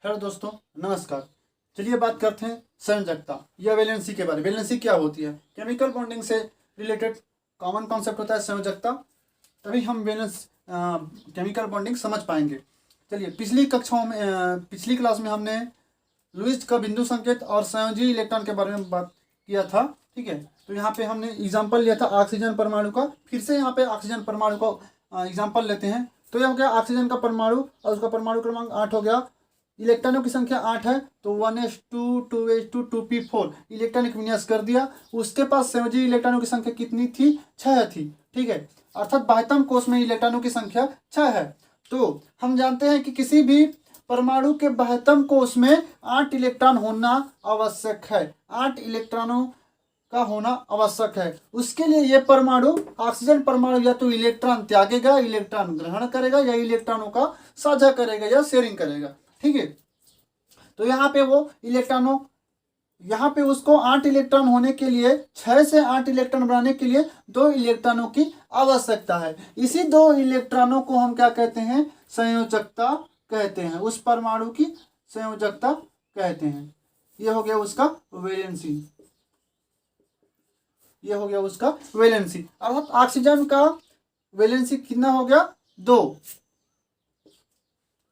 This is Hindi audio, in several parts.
हेलो दोस्तों, नमस्कार। चलिए बात करते हैं संयोजकता या वैलेंसी के बारे में। वैलेंसी क्या होती है? केमिकल बॉन्डिंग से रिलेटेड कॉमन कॉन्सेप्ट होता है संयोजकता, तभी हम केमिकल बॉन्डिंग समझ पाएंगे। चलिए, पिछली क्लास में हमने लुईस का बिंदु संकेत और संयोजी इलेक्ट्रॉन के बारे में बात किया था। ठीक है, तो यहाँ पे हमने एग्जाम्पल लिया था ऑक्सीजन परमाणु का। फिर से यहाँ पे ऑक्सीजन परमाणु का एग्जाम्पल लेते हैं। तो यह हो गया ऑक्सीजन का परमाणु और उसका परमाणु क्रमांक 8 हो गया। इलेक्ट्रॉनों की संख्या 8 है, तो 1s2 2s2 2p4 इलेक्ट्रॉनिक विन्यास कर दिया। उसके पास संयोजी इलेक्ट्रॉनों की संख्या कितनी थी? 6 थी। ठीक है, अर्थात बाह्यतम कोष में इलेक्ट्रॉनों की संख्या 6 है। तो हम जानते हैं कि किसी भी परमाणु के बाह्यतम कोष में 8 इलेक्ट्रॉन होना आवश्यक है। 8 इलेक्ट्रॉनों का होना आवश्यक है। उसके लिए ये परमाणु, ऑक्सीजन परमाणु, या तो इलेक्ट्रॉन त्यागेगा, इलेक्ट्रॉन ग्रहण करेगा, या इलेक्ट्रॉनों का साझा करेगा या शेयरिंग करेगा। ठीक है, तो यहाँ पे वो इलेक्ट्रॉनों, यहाँ पे उसको 8 इलेक्ट्रॉन होने के लिए, 6 से 8 इलेक्ट्रॉन बनाने के लिए 2 इलेक्ट्रॉनों की आवश्यकता है। इसी 2 इलेक्ट्रॉनों को हम क्या कहते हैं? संयोजकता कहते हैं। उस परमाणु की संयोजकता कहते हैं। ये हो गया उसका वैलेंसी। ये हो गया उसका वैलेंसी। अर्थात ऑक्सीजन का वैलेंसी कितना हो गया? 2।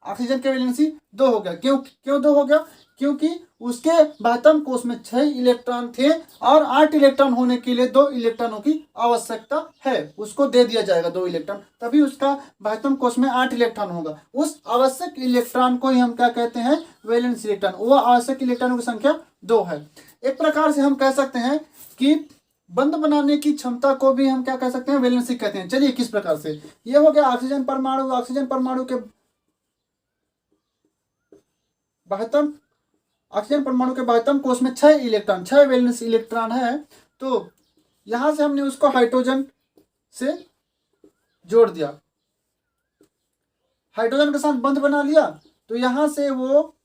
ऑक्सीजन के वैलेंसी 2 हो गया। क्यों 2 हो गया? क्योंकि उसके बाह्यतम कोष में 6 इलेक्ट्रॉन थे और 8 इलेक्ट्रॉन होने के लिए 2 इलेक्ट्रॉनों की आवश्यकता है। उसको दे दिया जाएगा 2 इलेक्ट्रॉन, तभी उसका बाह्यतम कोष में 8 इलेक्ट्रॉन होगा। उस आवश्यक इलेक्ट्रॉन को ही हम क्या कहते हैं? Valence electron. वो आवश्यक इलेक्ट्रॉनों की संख्या 2 है। एक प्रकार से हम कह सकते हैं कि बंध बनाने की क्षमता को भी हम क्या कह सकते हैं? वैलेंसी कहते हैं। चलिए, किस प्रकार से? ये हो गया ऑक्सीजन परमाणु। ऑक्सीजन परमाणु के बाह्यतम कोष में 6 इलेक्ट्रॉन, 6 वैलेंस इलेक्ट्रॉन है। तो यहां से हमने उसको हाइड्रोजन से जोड़ दिया, हाइड्रोजन के साथ बंध बना लिया। तो यहां से वो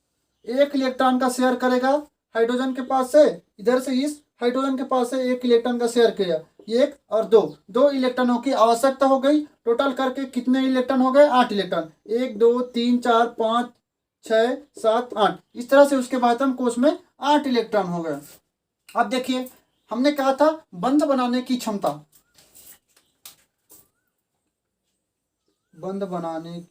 1 इलेक्ट्रॉन का शेयर करेगा हाइड्रोजन के पास से, इधर से इस हाइड्रोजन के पास से 1 इलेक्ट्रॉन का शेयर किया। 1 और 2 इलेक्ट्रॉनों की आवश्यकता हो गई। टोटल करके कितने इलेक्ट्रॉन हो गए? 8 इलेक्ट्रॉन। 1 2 3 4 5 6 7 8। इस तरह से उसके बाह्यतम कोष में 8 इलेक्ट्रॉन हो गए। अब देखिए, हमने कहा था बंध बनाने की क्षमता। बंध बनाने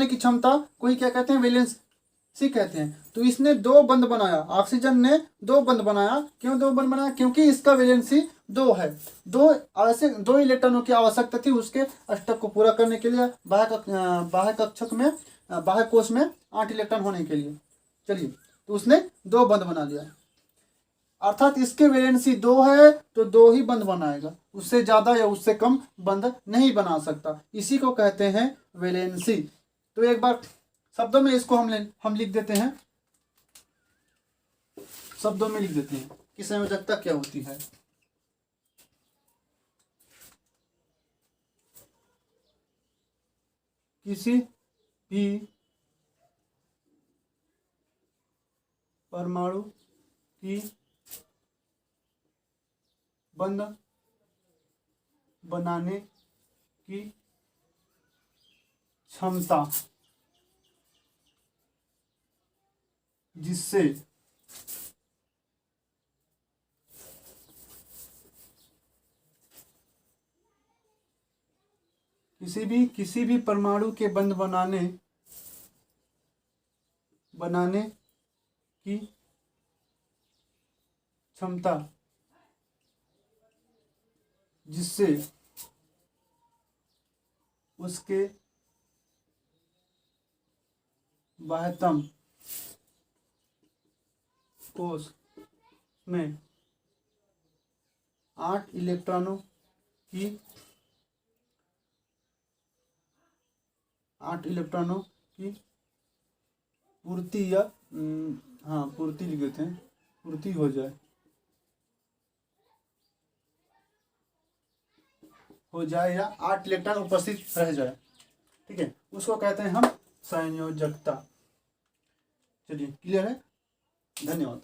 की क्षमता को ही क्या कहते हैं? वैलेंसी कहते हैं। तो इसने 2 बंध बनाया, ऑक्सीजन ने 2 बंध बनाया। क्यों 2 बंध बनाया? क्योंकि इसका वैलेंसी 2 है। 2 इलेक्ट्रॉनों की आवश्यकता थी उसके अष्टक को पूरा करने के लिए, बाह्य कोष में 8 इलेक्ट्रॉन होने के लिए। चलिए, तो उसने 2 बंध बना लिया। अर्थात इसके वैलेंसी 2 है, तो 2 ही बंध बनाएगा। उससे ज्यादा या उससे कम बंध नहीं बना सकता। इसी को कहते हैं वैलेंसी। तो एक बार शब्दों में इसको हम लिख देते हैं। शब्दों में लिख देते हैं कि संयोजकता क्या होती है। किसी भी परमाणु की बंध बनाने की क्षमता, जिससे किसी भी परमाणु के बंध बनाने की क्षमता, जिससे उसके बाह्यतम कोष में 8 इलेक्ट्रॉनों की पूर्ति या पूर्ति लिख देते हैं, पूर्ति हो जाए या 8 इलेक्ट्रॉन उपस्थित रह जाए। ठीक है, उसको कहते हैं हम संयोजकता। चलिए, क्लियर है? धन्यवाद।